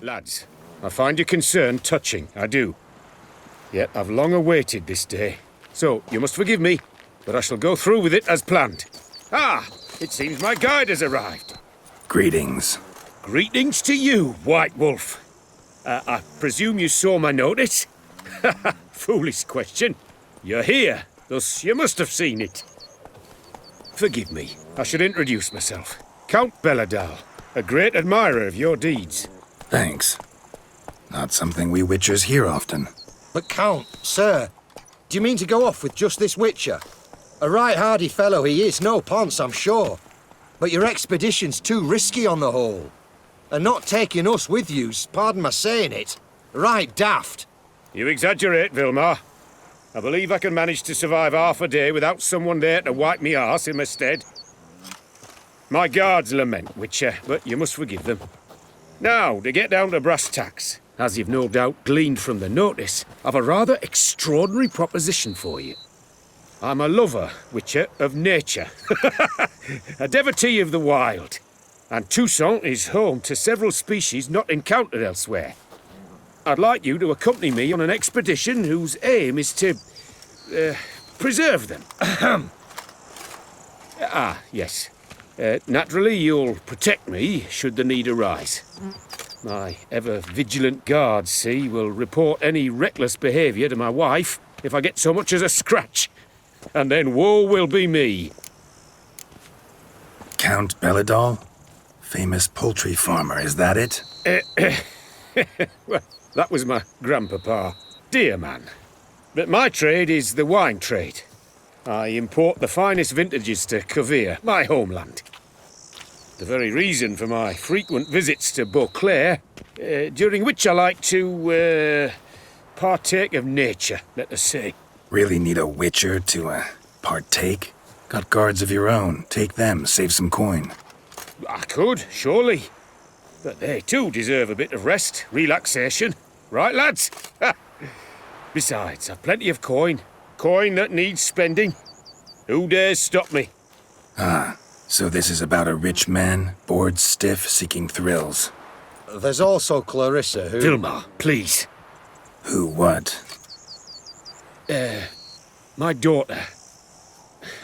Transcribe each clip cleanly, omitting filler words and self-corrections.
Lads, I find your concern touching, I do. Yet I've long awaited this day. So, you must forgive me, but I shall go through with it as planned. Ah, it seems my guide has arrived. Greetings. Greetings to you, White Wolf. I presume you saw my notice? Foolish question. You're here, thus you must have seen it. Forgive me, I should introduce myself. Count Belladal, a great admirer of your deeds. Thanks. Not something we Witchers hear often. But Count, sir, do you mean to go off with just this Witcher? A right hardy fellow he is, no ponce, I'm sure. But your expedition's too risky on the whole. And not taking us with you's, pardon my saying it, right daft. You exaggerate, Vilmar. I believe I can manage to survive half a day without someone there to wipe me arse in my stead. My guards lament, Witcher, but you must forgive them. Now, to get down to brass tacks, as you've no doubt gleaned from the notice, I've a rather extraordinary proposition for you. I'm a lover, Witcher, of nature. A devotee of the wild. And Toussaint is home to several species not encountered elsewhere. I'd like you to accompany me on an expedition whose aim is to preserve them. Yes. Naturally, you'll protect me should the need arise. My ever-vigilant guards, see, will report any reckless behaviour to my wife if I get so much as a scratch. And then woe will be me. Count Belladal? Famous poultry farmer, is that it? Well, that was my grandpapa. Dear man. But my trade is the wine trade. I import the finest vintages to Covere, my homeland. The very reason for my frequent visits to Beauclair, during which I like to partake of nature, let us say. Really need a Witcher to partake? Got guards of your own. Take them, save some coin. I could, surely. But they too deserve a bit of rest, relaxation. Right, lads? Besides, I've plenty of coin. Coin that needs spending. Who dares stop me? Ah, so this is about a rich man, bored stiff, seeking thrills. There's also Clarissa, who... Vilmar, please. Who what? My daughter.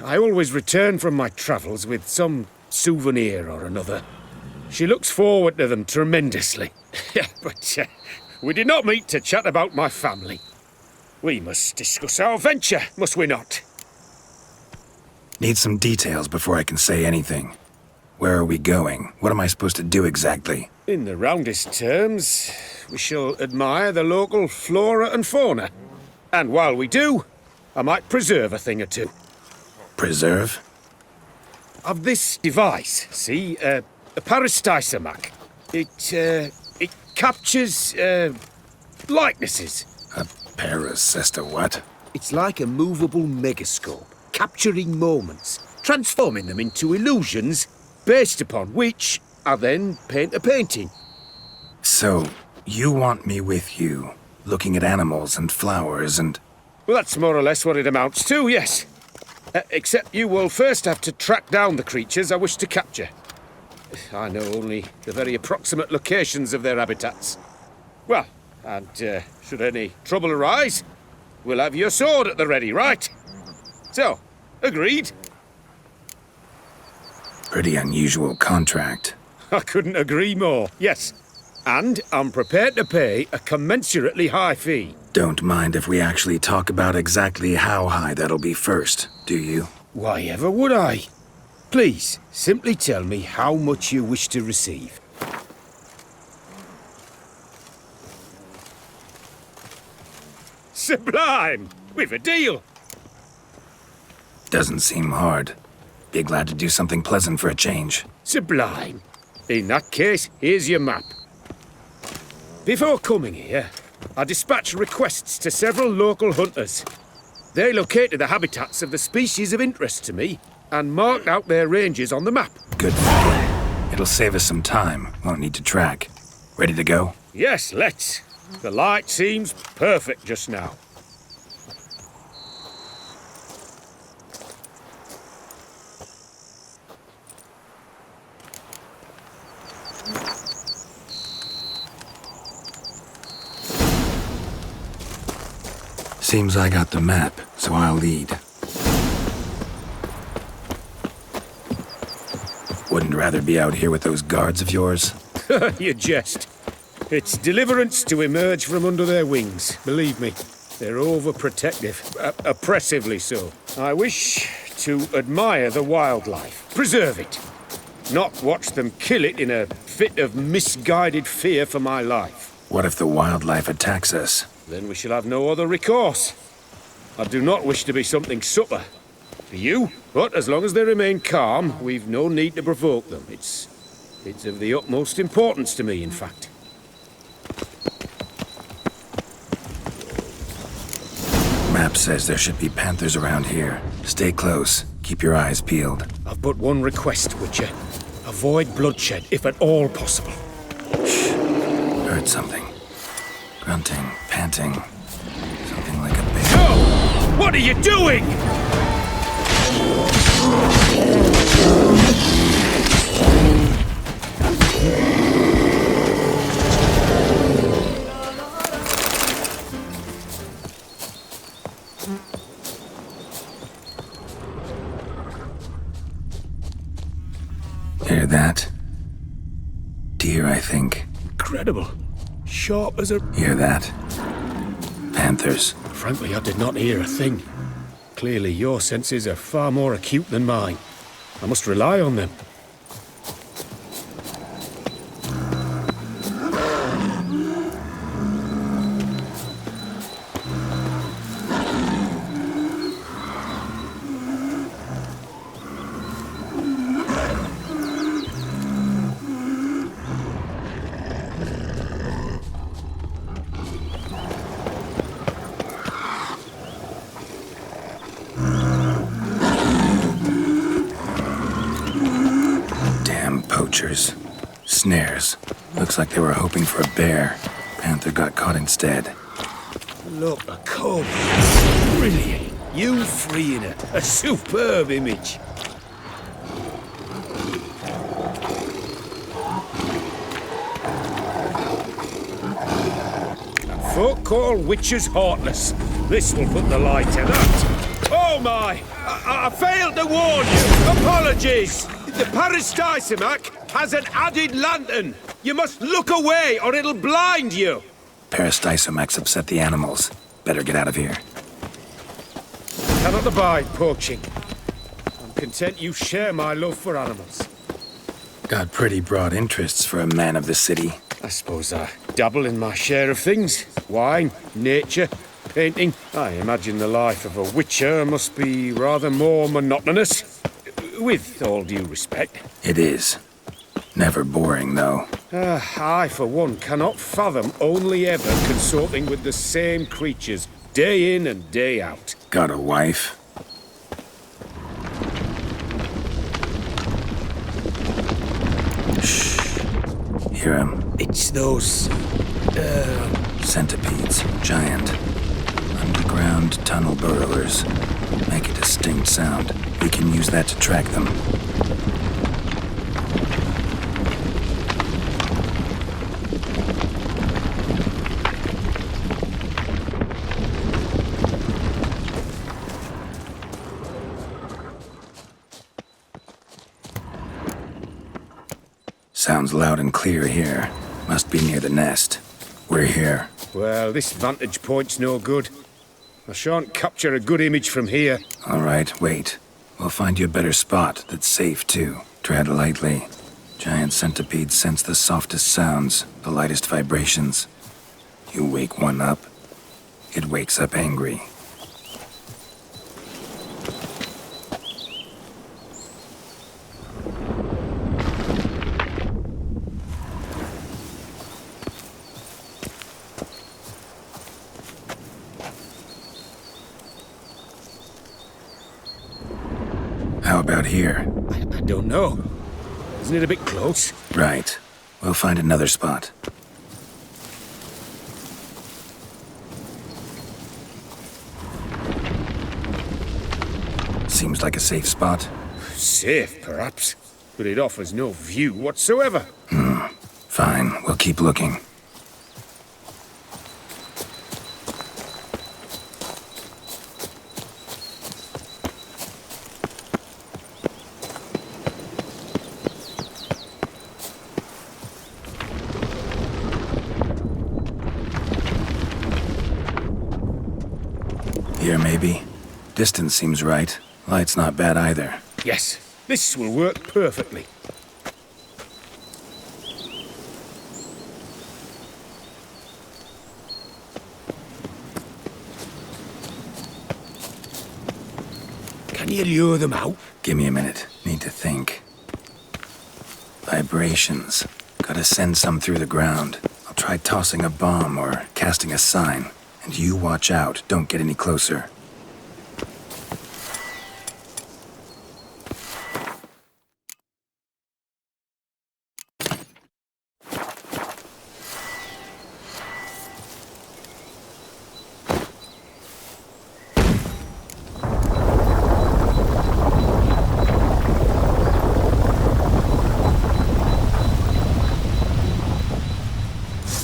I always return from my travels with some souvenir or another. She looks forward to them tremendously. But we did not meet to chat about my family. We must discuss our venture, must we not? Need some details before I can say anything. Where are we going? What am I supposed to do exactly? In the roundest terms, we shall admire the local flora and fauna. And while we do, I might preserve a thing or two. Preserve? Of this device, see, a peristysomac. It captures, likenesses. A parasesta what? It's like a movable megascope, capturing moments, transforming them into illusions, based upon which I then paint a painting. So, you want me with you, looking at animals and flowers and... Well, that's more or less what it amounts to, yes. Except you will first have to track down the creatures I wish to capture. I know only the very approximate locations of their habitats. Well, and should any trouble arise, we'll have your sword at the ready, right? So, agreed? Pretty unusual contract. I couldn't agree more, yes. And I'm prepared to pay a commensurately high fee. Don't mind if we actually talk about exactly how high that'll be first, do you? Why ever would I? Please, simply tell me how much you wish to receive. Sublime! We've a deal! Doesn't seem hard. Be glad to do something pleasant for a change. Sublime. In that case, here's your map. Before coming here, I dispatched requests to several local hunters. They located the habitats of the species of interest to me and marked out their ranges on the map. Good thinking. It'll save us some time. Won't need to track. Ready to go? Yes, let's. The light seems perfect just now. Seems I got the map, so I'll lead. Wouldn't rather be out here with those guards of yours? You jest. It's deliverance to emerge from under their wings, believe me. They're overprotective, oppressively so. I wish to admire the wildlife, preserve it, not watch them kill it in a fit of misguided fear for my life. What if the wildlife attacks us? Then we shall have no other recourse. I do not wish to be something supper for you, but as long as they remain calm, we've no need to provoke them. It's of the utmost importance to me, in fact. Map says there should be panthers around here. Stay close. Keep your eyes peeled. I've but one request, Witcher. Avoid bloodshed, if at all possible. Shh. Heard something. Grunting, panting. Something like a bear. No! What are you doing? Hear that? Deer, I think. Incredible. Sharp as a... Hear that? Panthers. Frankly, I did not hear a thing. Clearly, your senses are far more acute than mine. I must rely on them. Poachers. Snares. Looks like they were hoping for a bear. Panther got caught instead. Look, a cub. Brilliant. You freeing it. A superb image. Folk call witches heartless. This will put the light to that. Oh my! I failed to warn you. Apologies. The Parastysemac has an added lantern. You must look away or it'll blind you. Parastysemacs upset the animals. Better get out of here. Cannot abide poaching. I'm content you share my love for animals. Got pretty broad interests for a man of the city. I suppose I dabble in my share of things. Wine, nature, painting. I imagine the life of a witcher must be rather more monotonous. With all due respect. It is. Never boring, though. I, for one, cannot fathom only ever consorting with the same creatures, day in and day out. Got a wife? Shh. Hear him? It's those... Centipedes. Giant. Underground tunnel burrowers. Make a distinct sound. We can use that to track them. Sounds loud and clear here. Must be near the nest. We're here. Well, this vantage point's no good. I shan't capture a good image from here. All right, wait. We'll find you a better spot that's safe, too. Tread lightly. Giant centipedes sense the softest sounds, the lightest vibrations. You wake one up, it wakes up angry. How about here? I don't know. Isn't it a bit close? Right. We'll find another spot. Seems like a safe spot. Safe, perhaps. But it offers no view whatsoever. Fine. We'll keep looking. here, maybe? Distance seems right. Light's not bad either. Yes, this will work perfectly. Can you lure them out? Give me a minute. Need to think. Vibrations. Gotta send some through the ground. I'll try tossing a bomb or casting a sign. And you watch out. Don't get any closer.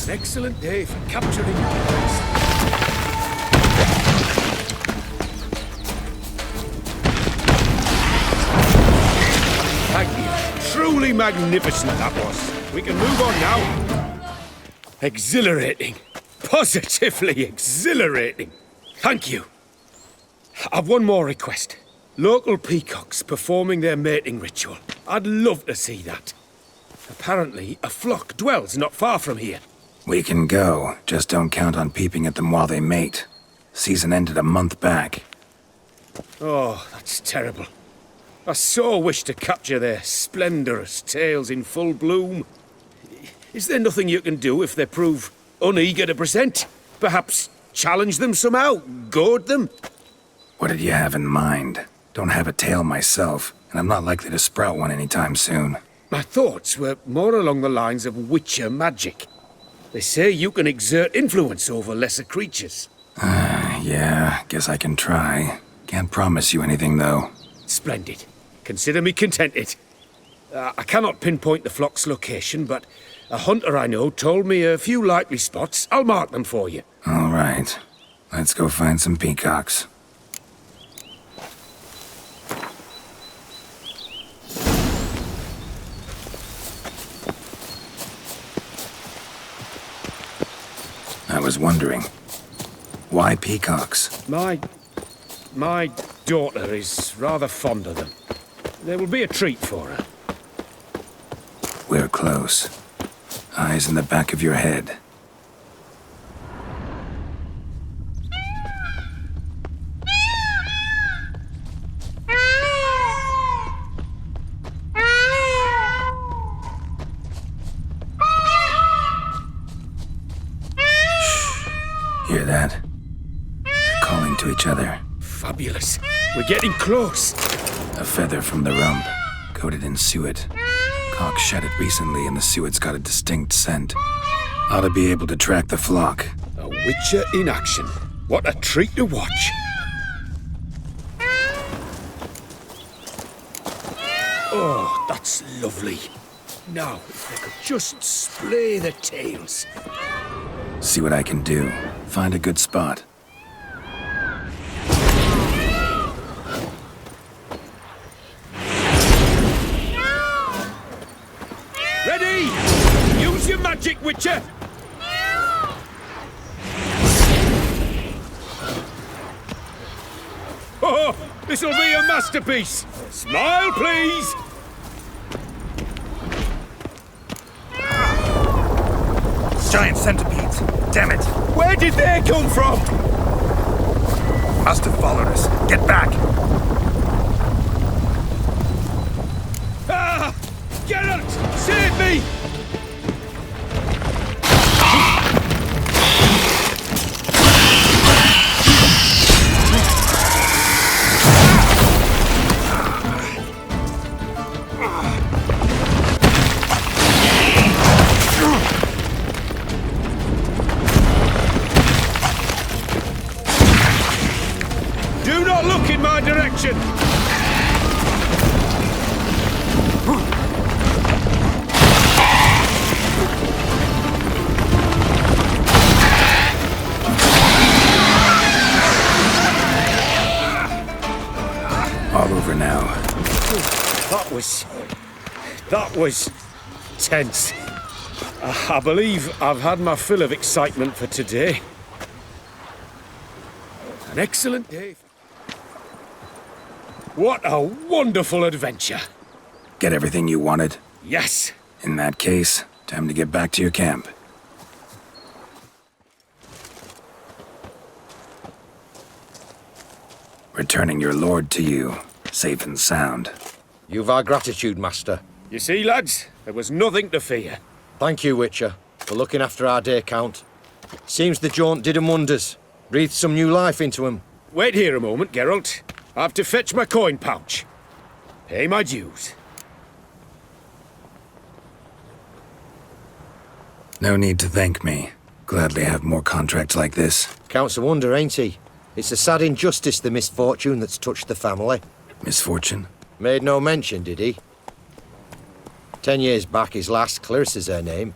Excellent day for capturing Geralt. Thank you. Truly magnificent that was. We can move on now. Exhilarating. Positively exhilarating. Thank you. I've one more request. Local peacocks performing their mating ritual. I'd love to see that. Apparently, a flock dwells not far from here. We can go. Just don't count on peeping at them while they mate. Season ended a month back. Oh, that's terrible. I so wish to capture their splendorous tails in full bloom. Is there nothing you can do if they prove uneager to present? Perhaps challenge them somehow? Goad them? What did you have in mind? Don't have a tail myself, and I'm not likely to sprout one anytime soon. My thoughts were more along the lines of witcher magic. They say you can exert influence over lesser creatures. Yeah, guess I can try. Can't promise you anything, though. Splendid. Consider me contented. I cannot pinpoint the flock's location, but a hunter I know told me a few likely spots. I'll mark them for you. All right. Let's go find some peacocks. I was wondering, why peacocks? My daughter is rather fond of them. There will be a treat for her. We're close. Eyes in the back of your head. Hear that? They're calling to each other. Fabulous. We're getting close. A feather from the rump, coated in suet. Cock shed it recently and the suet's got a distinct scent. Ought to be able to track the flock. A witcher in action. What a treat to watch. Oh, that's lovely. Now, if they could just splay the tails. See what I can do. Find a good spot. Ready? Use your magic, Witcher! Oh, this'll be a masterpiece! Smile, please! Giant centipedes. Damn it. Where did they come from? Must have followed us. Get back. Ah! Geralt! Save me! Do not look in my direction! All over now. That was tense. I believe I've had my fill of excitement for today. An excellent day. What a wonderful adventure. Get everything you wanted? Yes. In that case, time to get back to your camp. Returning your lord to you, safe and sound. You've our gratitude, Master. You see, lads, there was nothing to fear. Thank you, Witcher, for looking after our day count. Seems the jaunt did 'em wonders. Breathed some new life into 'em. Wait here a moment, Geralt. I have to fetch my coin pouch. Pay my dues. No need to thank me. Gladly have more contracts like this. Counts a wonder, ain't he? It's a sad injustice, the misfortune that's touched the family. Misfortune? Made no mention, did he? 10 years back, his last, Clarissa's her name,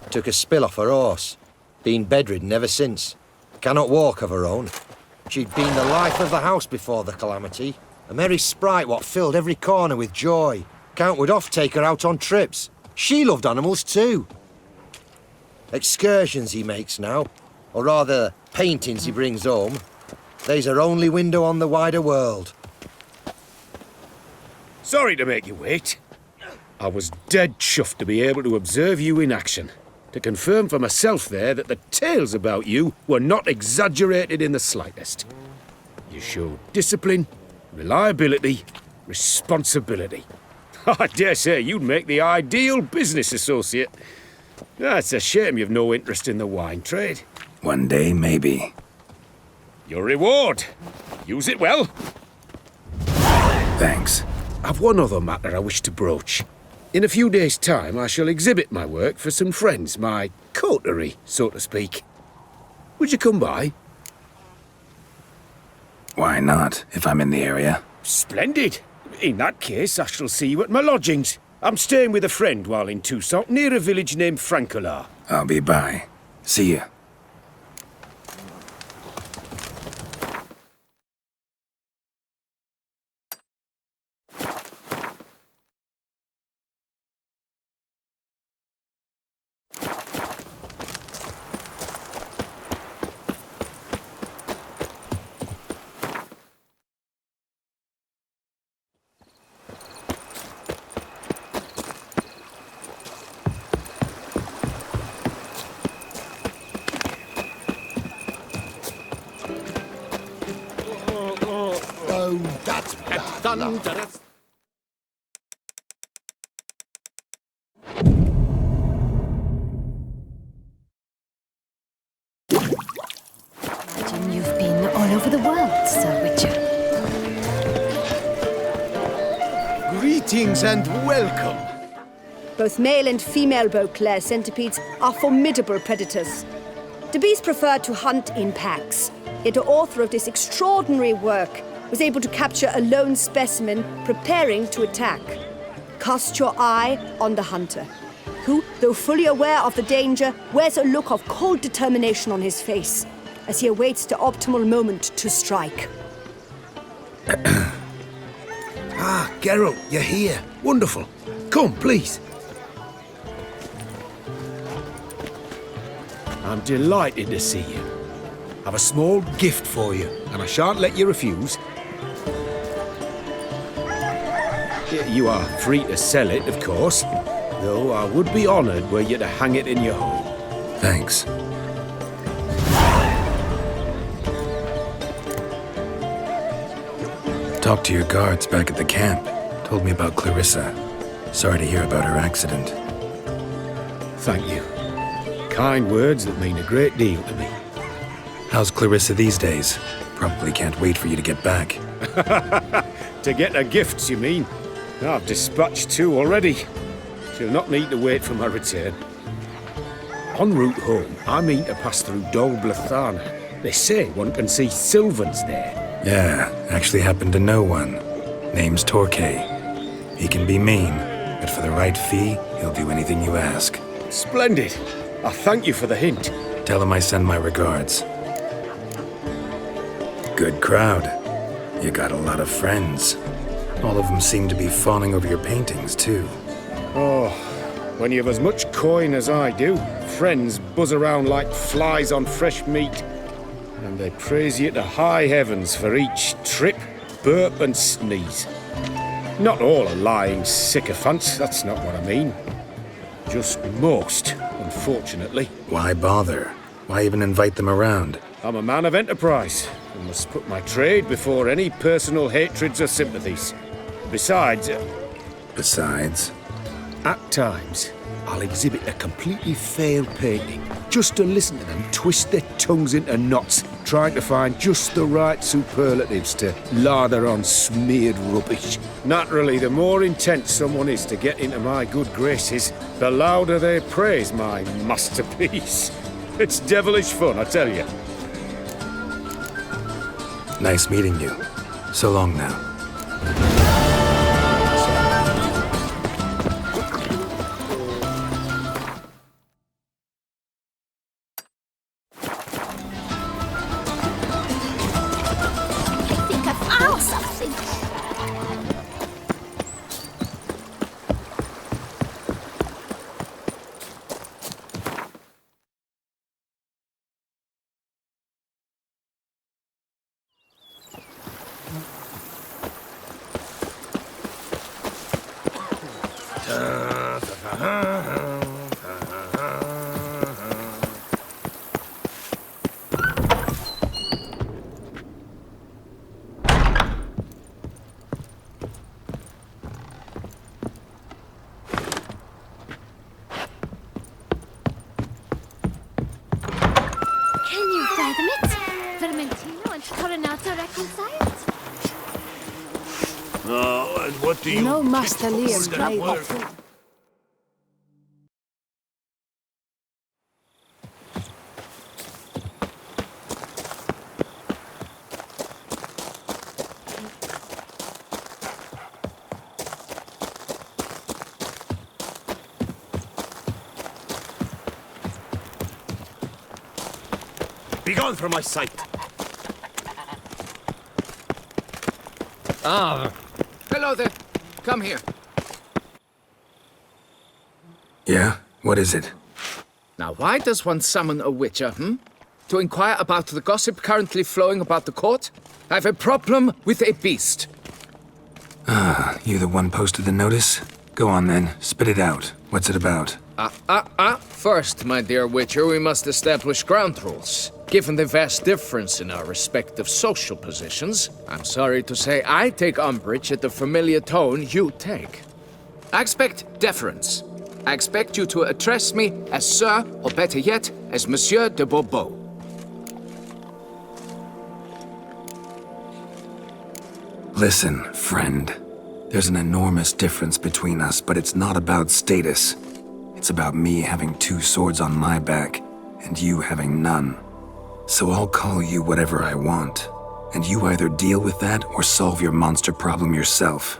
took a spill off her horse. Been bedridden ever since. Cannot walk of her own. She'd been the life of the house before the calamity. A merry sprite what filled every corner with joy. Count would oft take her out on trips. She loved animals too. Excursions he makes now, or rather, paintings he brings home. They's her only window on the wider world. Sorry to make you wait. I was dead chuffed to be able to observe you in action. To confirm for myself there that the tales about you were not exaggerated in the slightest. You showed discipline, reliability, responsibility. I dare say you'd make the ideal business associate. It's a shame you've no interest in the wine trade. One day, maybe. Your reward. Use it well. Thanks. I've one other matter I wish to broach. In a few days' time, I shall exhibit my work for some friends, my coterie, so to speak. Would you come by? Why not, if I'm in the area? Splendid. In that case, I shall see you at my lodgings. I'm staying with a friend while in Toussaint, near a village named Francolar. I'll be by. See ya. That's thunderous. Imagine you've been all over the world, Sir Witcher. Greetings and welcome. Both male and female Beauclair centipedes are formidable predators. The bees prefer to hunt in packs, yet the author of this extraordinary work was able to capture a lone specimen preparing to attack. Cast your eye on the hunter, who, though fully aware of the danger, wears a look of cold determination on his face as he awaits the optimal moment to strike. Ah, Geralt, you're here. Wonderful. Come, please. I'm delighted to see you. I've a small gift for you, and I shan't let you refuse. You are free to sell it, of course, though I would be honoured were you to hang it in your home. Thanks. Talked to your guards back at the camp. Told me about Clarissa. Sorry to hear about her accident. Thank you. Kind words that mean a great deal to me. How's Clarissa these days? Probably can't wait for you to get back. To get her gifts, you mean? I've dispatched 2 already. She'll not need to wait for my return. En route home, I mean to pass through Dol Blathana. They say one can see Sylvans there. Yeah, actually happen to know one. Name's Torquay. He can be mean, but for the right fee, he'll do anything you ask. Splendid. I thank you for the hint. Tell him I send my regards. Good crowd. You got a lot of friends. All of them seem to be fawning over your paintings, too. Oh, when you have as much coin as I do, friends buzz around like flies on fresh meat. and they praise you to high heavens for each trip, burp and sneeze. Not all are lying sycophants, that's not what I mean. Just most, unfortunately. Why bother? Why even invite them around? I'm a man of enterprise, and must put my trade before any personal hatreds or sympathies. Besides, at times, I'll exhibit a completely failed painting, just to listen to them twist their tongues into knots, trying to find just the right superlatives to lather on smeared rubbish. Naturally, the more intent someone is to get into my good graces, the louder they praise my masterpiece. It's devilish fun, I tell you. Nice meeting you. So long now. And what do you... No, Master Liam, play Begone from my sight! Ah, hello there. Come here. Yeah? What is it? Now, why does one summon a witcher, To inquire about the gossip currently flowing about the court? I have a problem with a beast. Ah, you the one posted the notice? Go on then, spit it out. What's it about? First, my dear witcher, we must establish ground rules. Given the vast difference in our respective social positions, I'm sorry to say I take umbrage at the familiar tone you take. I expect deference. I expect you to address me as Sir, or better yet, as Monsieur de Bourbeau. Listen, friend. There's an enormous difference between us, but it's not about status. It's about me having two swords on my back, and you having none. So I'll call you whatever I want, and you either deal with that or solve your monster problem yourself.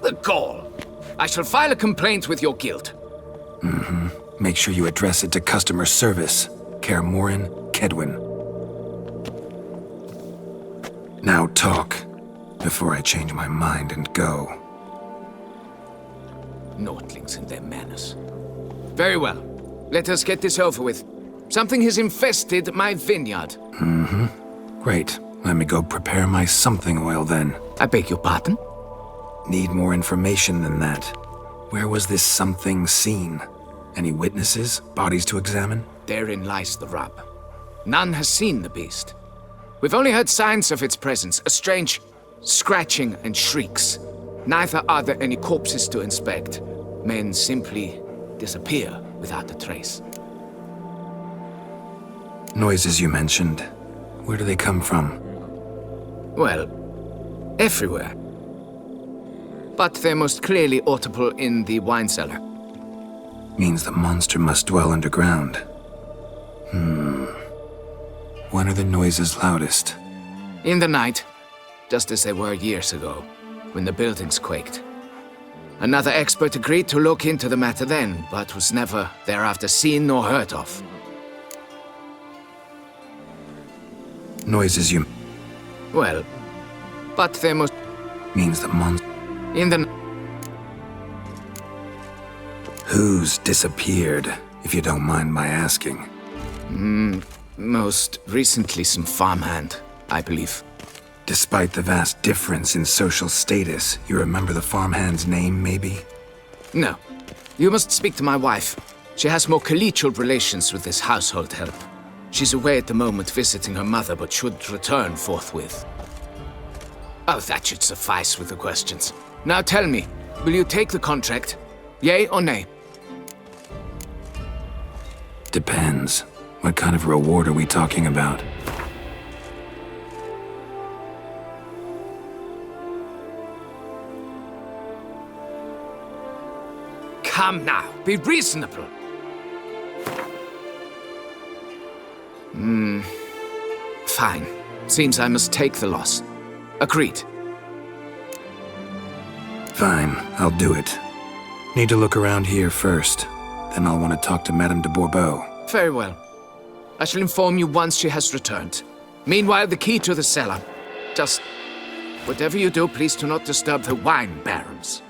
The gall! I shall file a complaint with your guild. Make sure you address it to customer service. Kaer Morhen, Kedwin. Now talk, before I change my mind and go. Nordlings and their manners. Very well. Let us get this over with. Something has infested my vineyard. Great. Let me go prepare my something oil then. I beg your pardon? Need more information than that. Where was this something seen? Any witnesses? Bodies to examine? Therein lies the rub. None has seen the beast. We've only heard signs of its presence, a strange scratching and shrieks. Neither are there any corpses to inspect. Men simply disappear without a trace. Noises you mentioned. Where do they come from? Well, everywhere. But they're most clearly audible in the wine cellar. Means the monster must dwell underground. When are the noises loudest? In the night, just as they were years ago, when the buildings quaked. Another expert agreed to look into the matter then, but was never thereafter seen nor heard of. Noises you... Well, but they must... Means the monster... In the... Who's disappeared, if you don't mind my asking? Most recently some farmhand, I believe. Despite the vast difference in social status, you remember the farmhand's name, maybe? No. You must speak to my wife. She has more collegial relations with this household help. She's away at the moment visiting her mother, but should return forthwith. Oh, that should suffice with the questions. Now tell me, will you take the contract? Yea or nay? Depends. What kind of reward are we talking about? Come now, be reasonable. Fine. Seems I must take the loss. Agreed. Fine, I'll do it. Need to look around here first. Then I'll want to talk to Madame de Bourbeau. Very well. I shall inform you once she has returned. Meanwhile, the key to the cellar. Just... whatever you do, please do not disturb the wine barrels.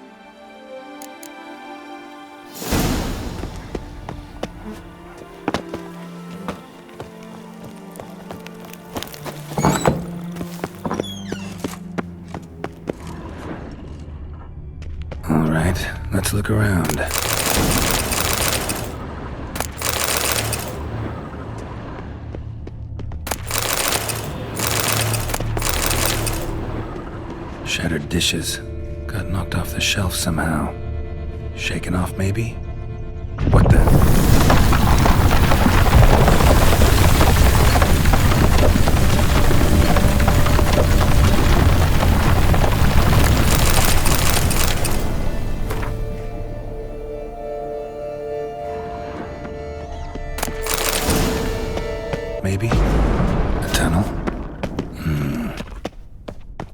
All right, let's look around. Shattered dishes. Got knocked off the shelf somehow. Shaken off, maybe? What the? Maybe? A tunnel?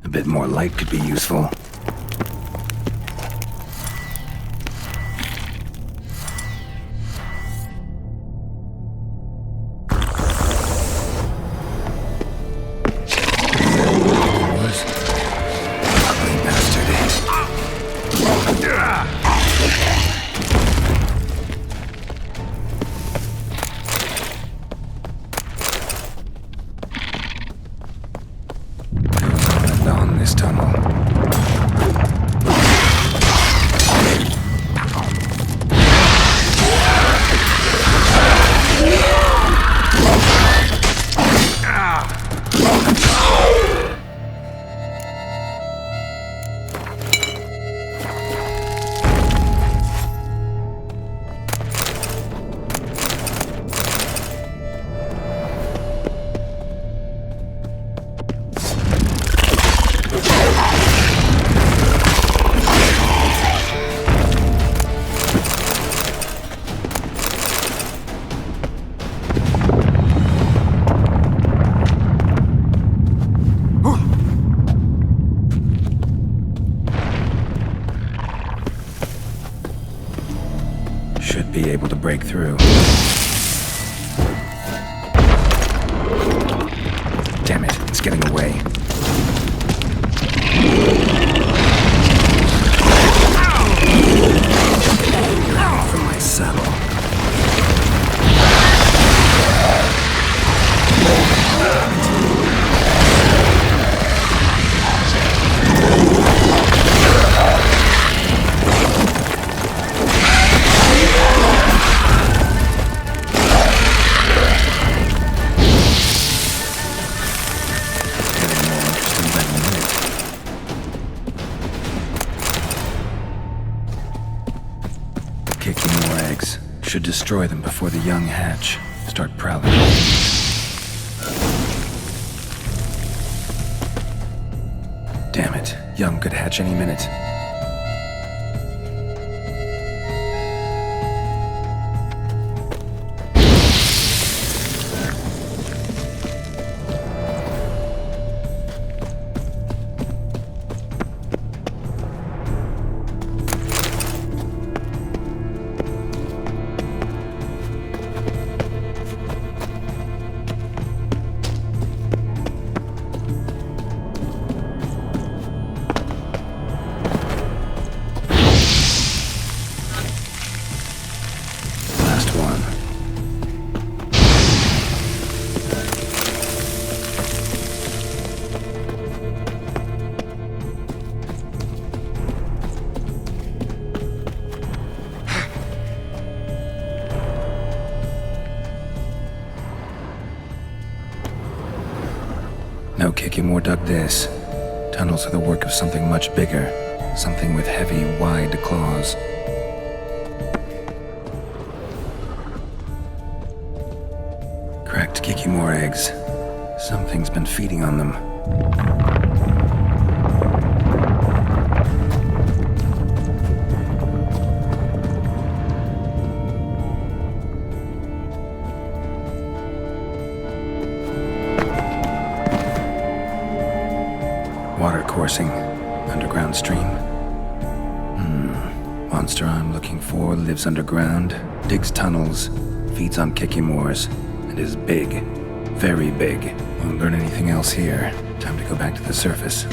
A bit more light could be useful. Ugly bastard. On this tunnel. Should be able to break through. Damn it, it's getting away. From my saddle. Kikimore eggs. Should destroy them before the young hatch. Start prowling. Damn it. Young could hatch any minute. kikimore dug this. Tunnels are the work of something much bigger. Something with heavy, wide claws. Cracked kikimore eggs. Something's been feeding on them. Water coursing. Underground stream. Monster I'm looking for lives underground, digs tunnels, feeds on kikimores, and is big. Very big. Won't learn anything else here. Time to go back to the surface.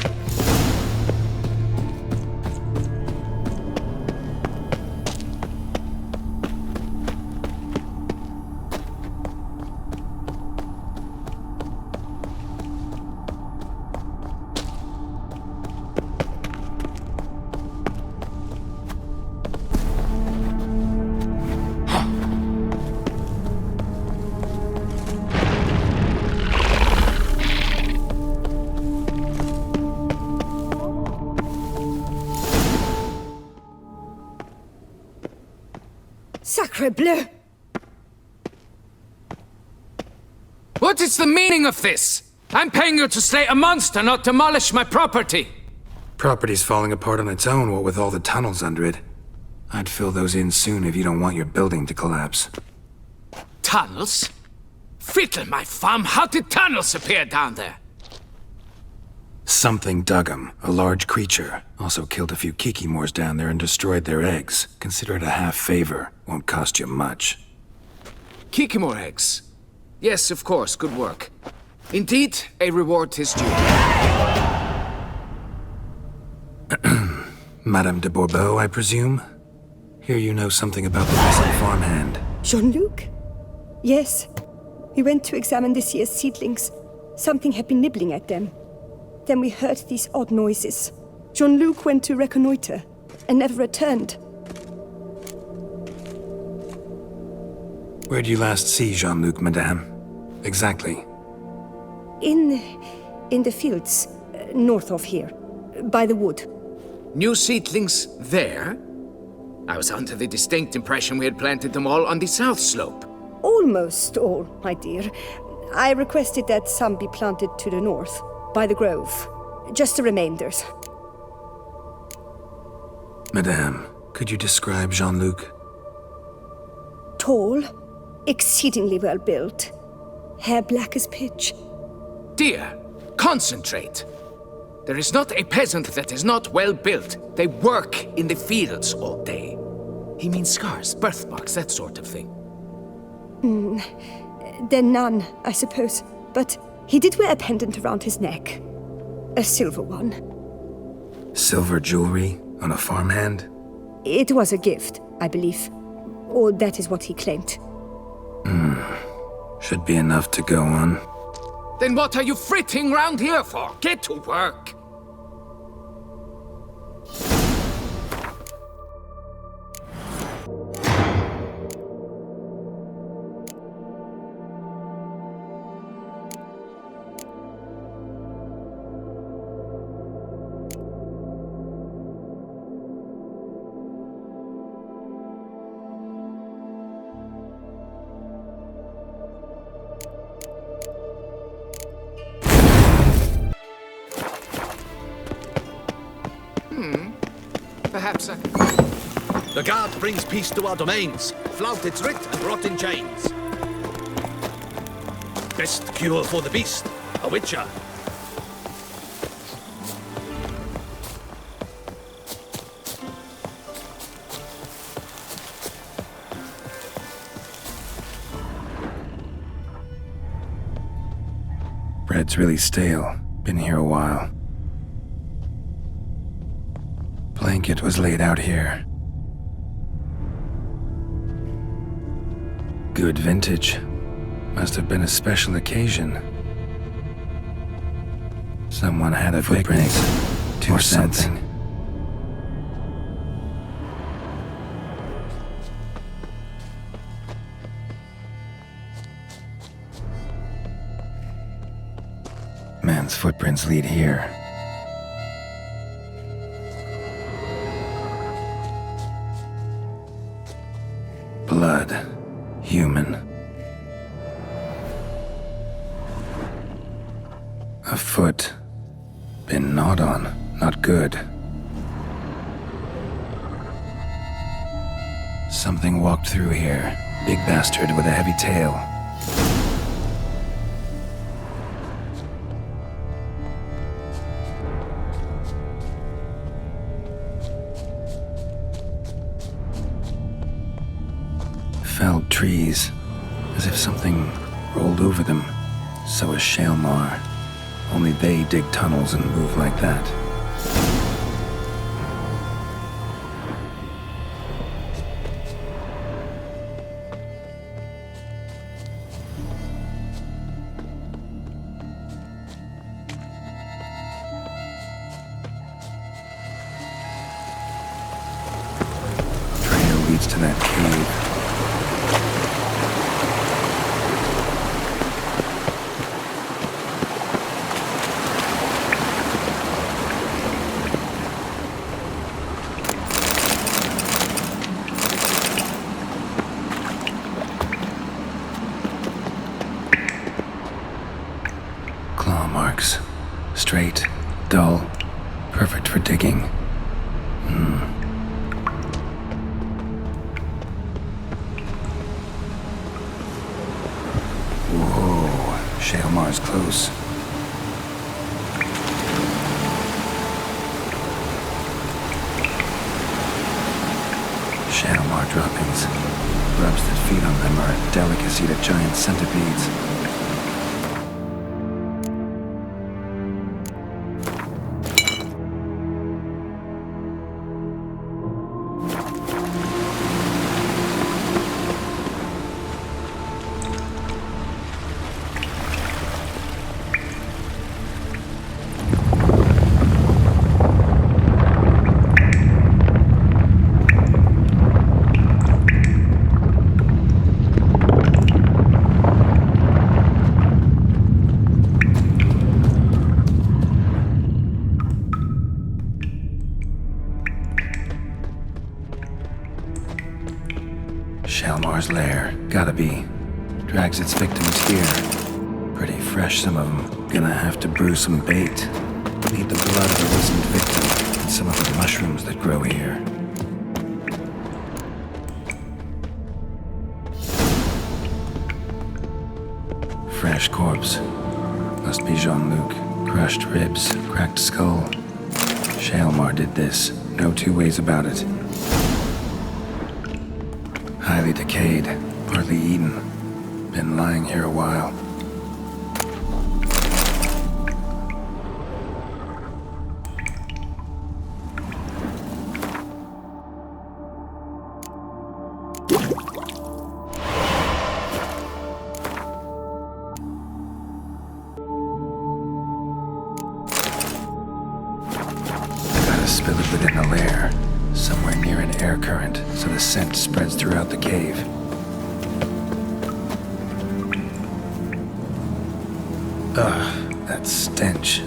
Sacre bleu! What is the meaning of this? I'm paying you to slay a monster, not demolish my property. Property's falling apart on its own, what with all the tunnels under it. I'd fill those in soon if you don't want your building to collapse. Tunnels? Fiddle my thumb, how did tunnels appear down there? Something dug 'em. A large creature. Also killed a few kikimores down there and destroyed their eggs. Consider it a half favor. Won't cost you much. Kikimore eggs. Yes, of course, good work. Indeed, a reward is due. Madame de Bourbeau, I presume? Hear you know something about the missing farmhand. Jean-Luc? Yes. We went to examine this year's seedlings. Something had been nibbling at them. Then we heard these odd noises. Jean-Luc went to reconnoiter and never returned. Where did you last see Jean-Luc, madame? Exactly. In the fields, north of here, by the wood. New seedlings there? I was under the distinct impression we had planted them all on the south slope. Almost all, my dear. I requested that some be planted to the north, by the grove. Just the remainders. Madame, could you describe Jean-Luc? Tall, exceedingly well built. Hair black as pitch. Dear, concentrate. There is not a peasant that is not well built. They work in the fields all day. He means scars, birthmarks, that sort of thing. Then none, I suppose. But he did wear a pendant around his neck. A silver one. Silver jewelry on a farmhand? It was a gift, I believe. Or that is what he claimed. Should be enough to go on. Then what are you fritting round here for? Get to work! Perhaps I... The guard brings peace to our domains. Flout its writ and rot in chains. Best cure for the beast, a witcher. Bread's really stale. Been here a while. Blanket was laid out here. Good vintage. Must have been a special occasion. Someone had a footprints or something. Man, man's footprints lead here. Blood. Human. A foot. Been gnawed on. Not good. Something walked through here. Big bastard with a heavy tail. Felled trees, as if something rolled over them. So is shaelmaar. Only they dig tunnels and move like that. Trail leads to that cave. Claw marks. Straight, dull, perfect for digging. Whoa, shaelmaar's close. Shaelmaar droppings. Grubs that feed on them are a delicacy to giant centipedes. Shaelmaar's lair. Gotta be. Drags its victims here. Pretty fresh, some of them. Gonna have to brew some bait. Need the blood of a recent victim and some of the mushrooms that grow here. Fresh corpse. Must be Jean-Luc. Crushed ribs, cracked skull. Shaelmaar did this. No two ways about it. Highly decayed, partly eaten. Been lying here a while. Gotta spill it within the lair. Somewhere near an air current, so the scent spreads throughout the cave. Ugh, that stench.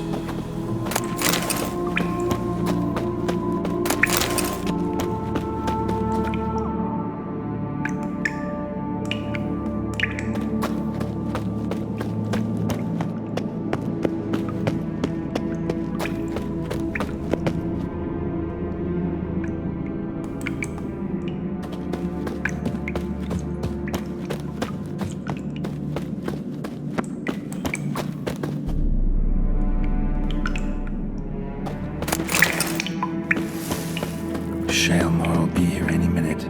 Shaelmaar will be here any minute.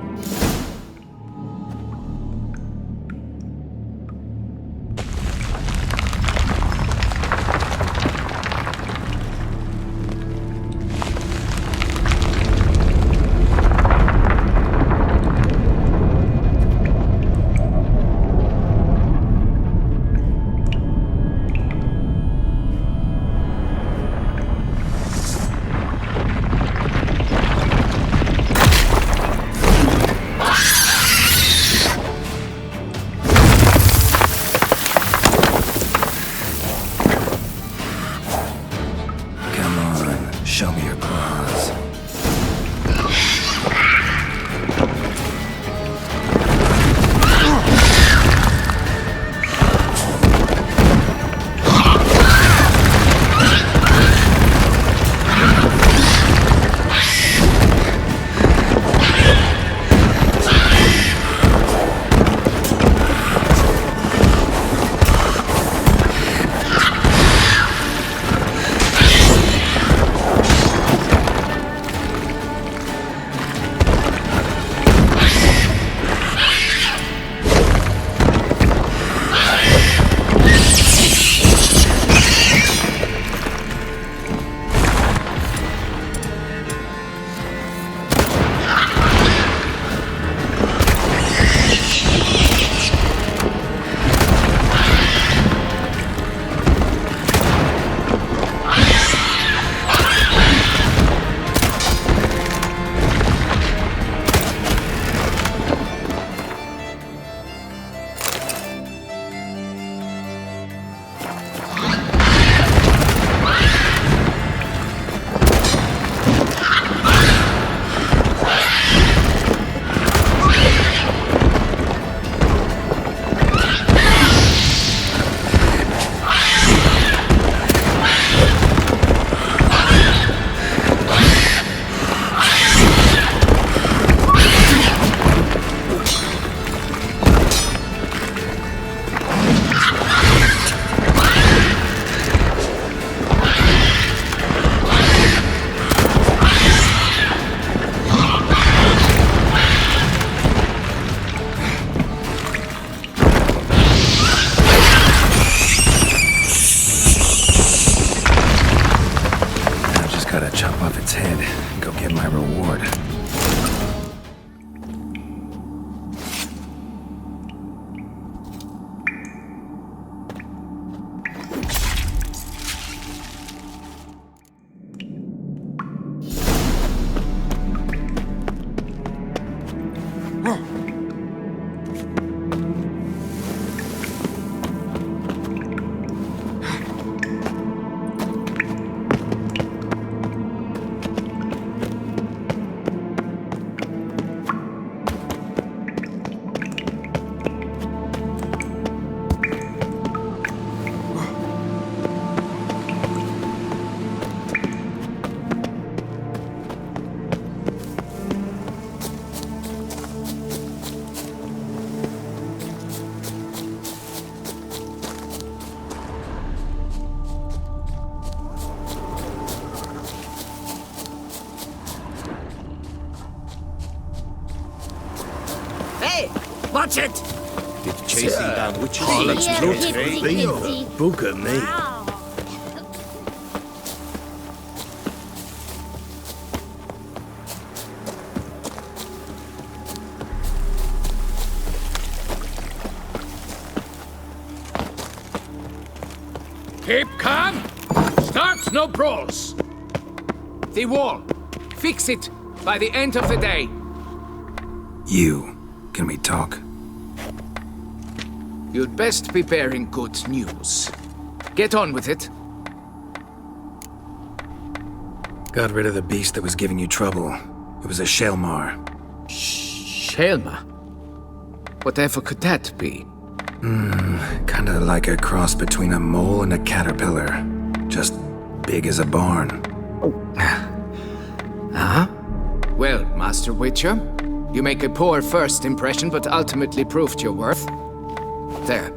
Show me your claws. Watch it! If chasing down witches Harlots is loot your for trade, thee, booger me. Keep calm. Start no brawls. The wall. Fix it by the end of the day. You. Can we talk? You'd best be bearing good news. Get on with it. Got rid of the beast that was giving you trouble. It was a shaelmaar. Shaelmaar? Whatever could that be? Kinda like a cross between a mole and a caterpillar. Just big as a barn. Huh? Well, Master Witcher, you make a poor first impression, but ultimately proved your worth. There.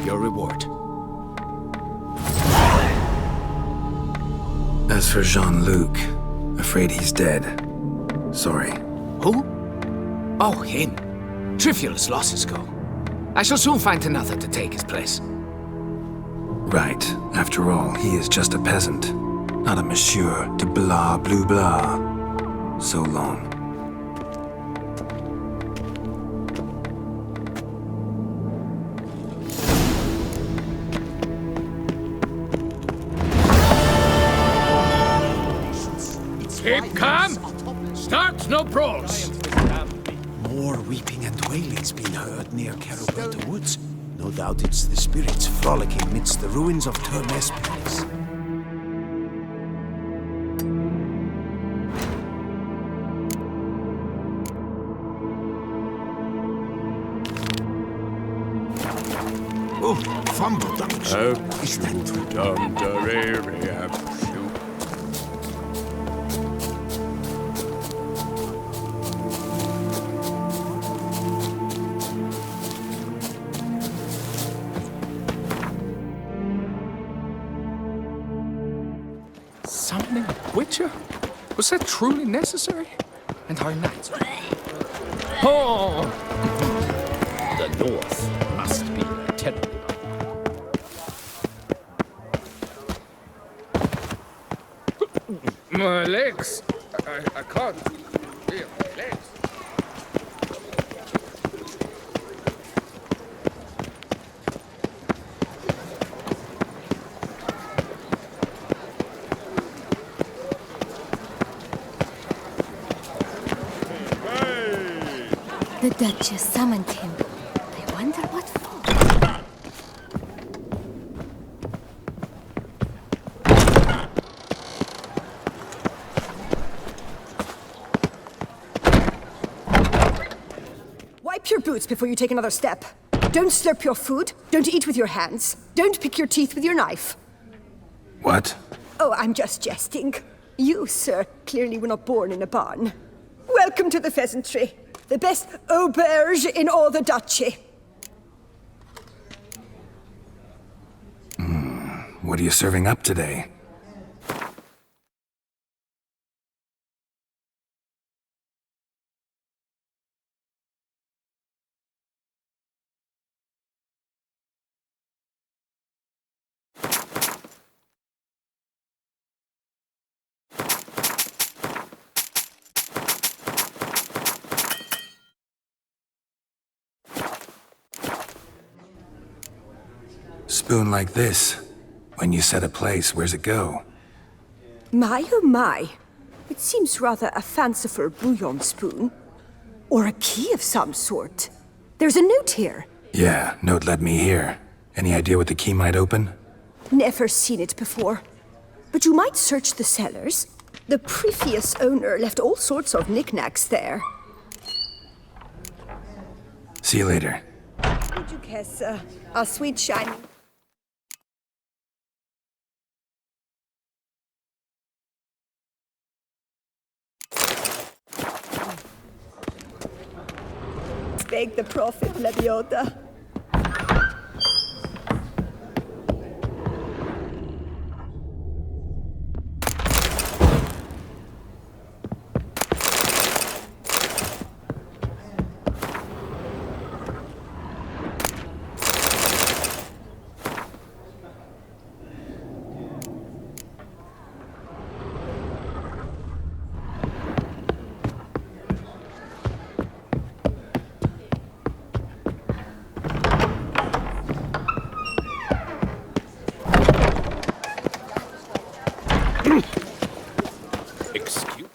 Your reward. As for Jean-Luc, afraid he's dead. Sorry. Who? Oh, him. Trivial as losses go. I shall soon find another to take his place. Right. After all, he is just a peasant. Not a monsieur de blah blue blah. So long. Keep calm. Start no brawls. More weeping and wailing's been heard near Caruberta Woods. No doubt it's the spirits frolicking midst the ruins of Termespes. So, Fumbletops. Is that true? Summoning a Witcher? Was that truly necessary? And our knights... Oh! The North must be terrible. My legs! I can't feel my legs. The Duchess summoned him. I wonder what for. Wipe your boots before you take another step. Don't slurp your food. Don't eat with your hands. Don't pick your teeth with your knife. What? Oh, I'm just jesting. You, sir, clearly were not born in a barn. Welcome to the pheasantry. The best auberge in all the duchy. What are you serving up today? Spoon like this. When you set a place, where's it go? My, oh my. It seems rather a fanciful bouillon spoon. Or a key of some sort. There's a note here. Yeah, note led me here. Any idea what the key might open? Never seen it before. But you might search the cellars. The previous owner left all sorts of knickknacks there. See you later. Duchess, our sweet shining. Beg the prophet, Leviota. Excuse.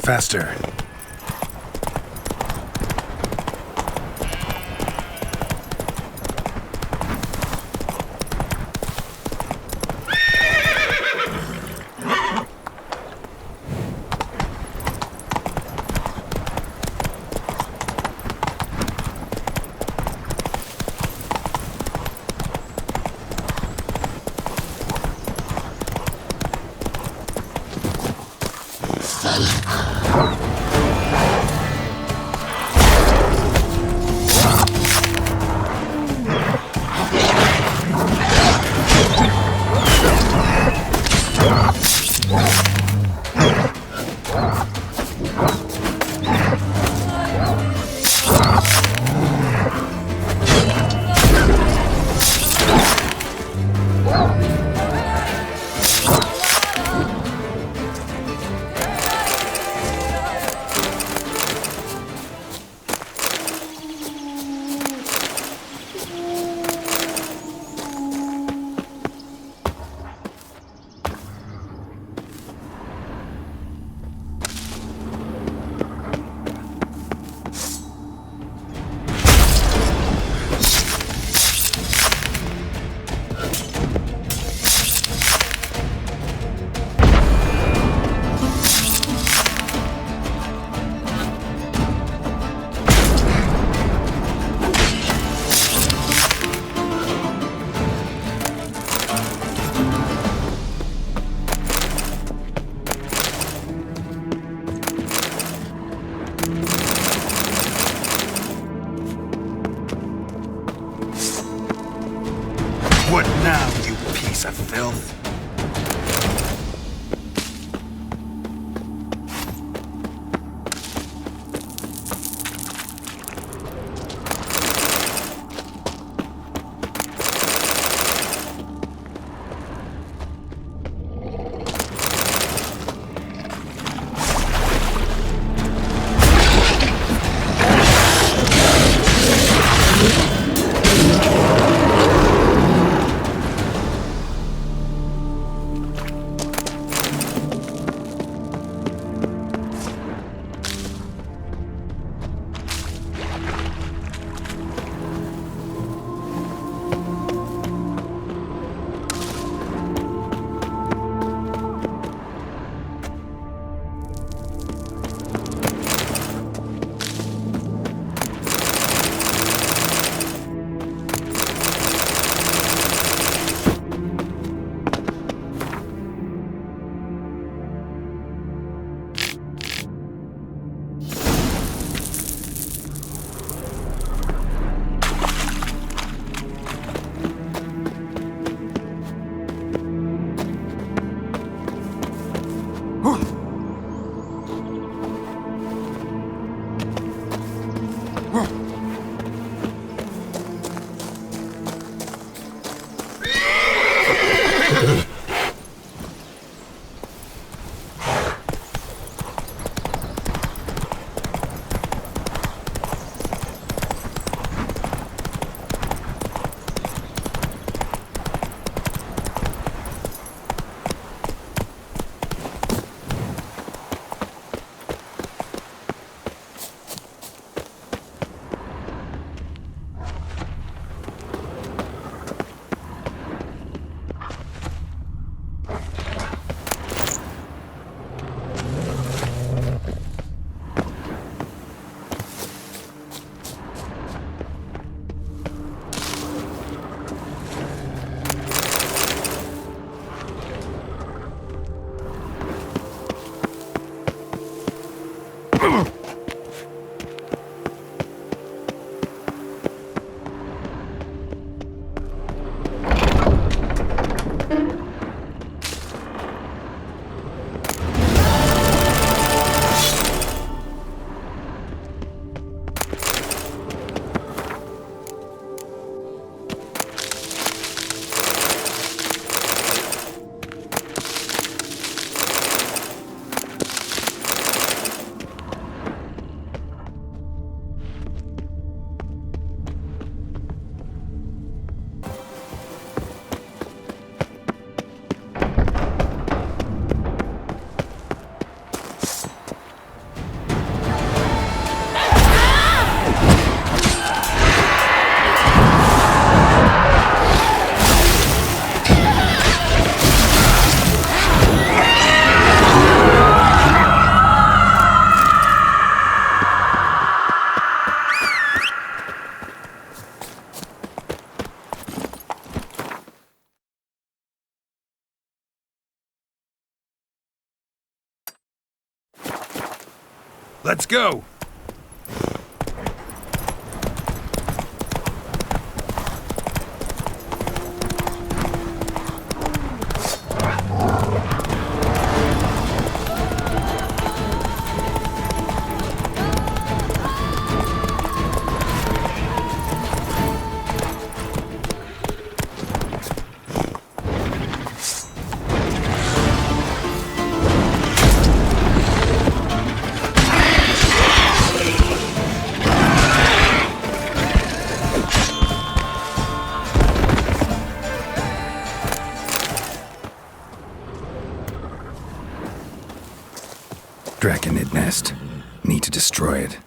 Faster. piece of filth. Let's go! Draconid nest. Need to destroy it.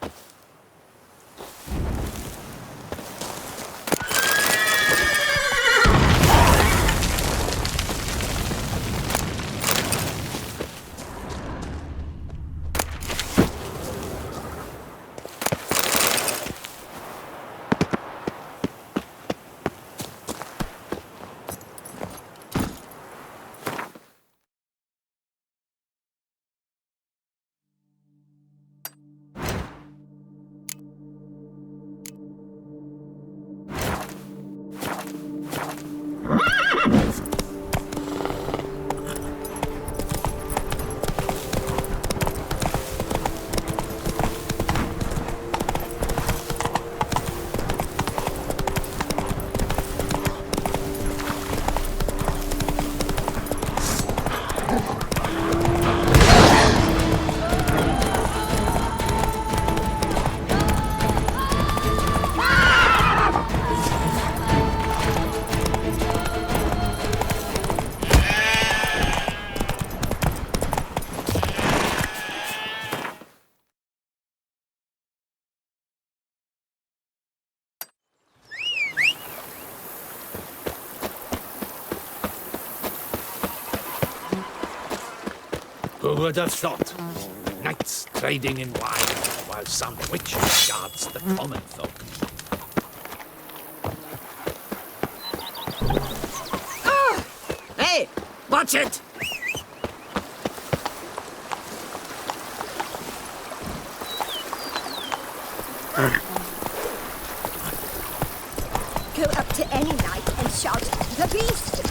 would have thought? Knights trading in wine, while some witcher guards the common folk. Hey, watch it! Go up to any knight and shout, "The beast!"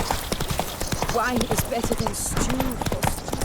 Wine is better than stew for stew.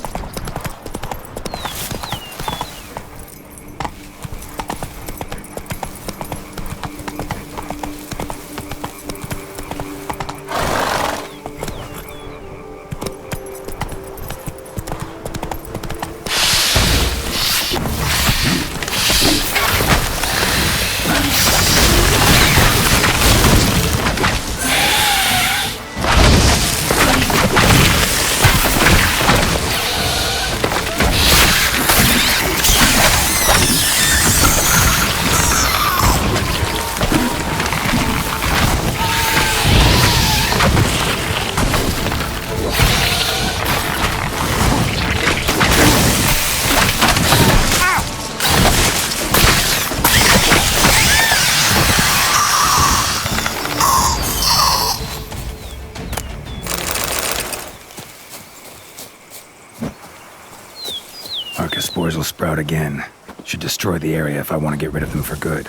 Spores will sprout again. Should destroy the area if I want to get rid of them for good.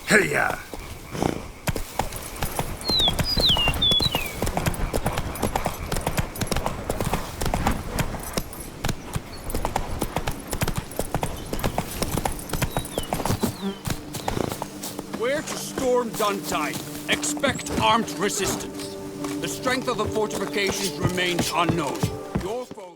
Hey-ya! Where to storm Duntide? Expect armed resistance. The strength of the fortifications remains unknown. Your foe